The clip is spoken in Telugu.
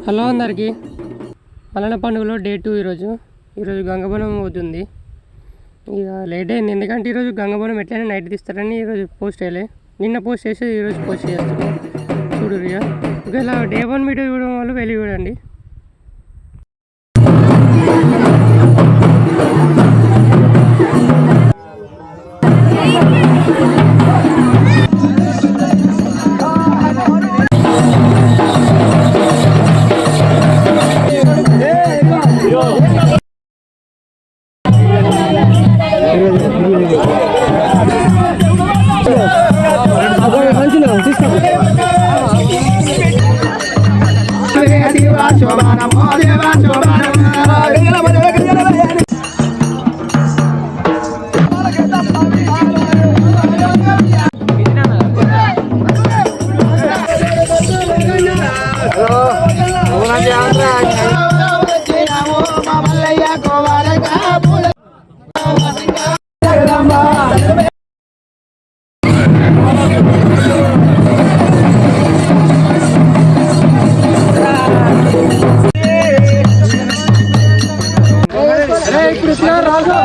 హలో అందరికి, మల్లన్న పండుగలో డే 2 ఈరోజు గంగబోనం అవుతుంది. ఇక లేట్ అయింది ఎందుకంటే ఈరోజు గంగబోనం ఎట్లయినా నైట్ తీస్తారని ఈరోజు పోస్ట్ వేయలే. నిన్న పోస్ట్ చేసి ఈరోజు పోస్ట్ చేస్తున్నాం. చూడు ఇక ఒకవేళ డే 1 వీడియో చూడడం వాళ్ళు వెళ్ళి చూడండి. ఇప్పుడు రాజు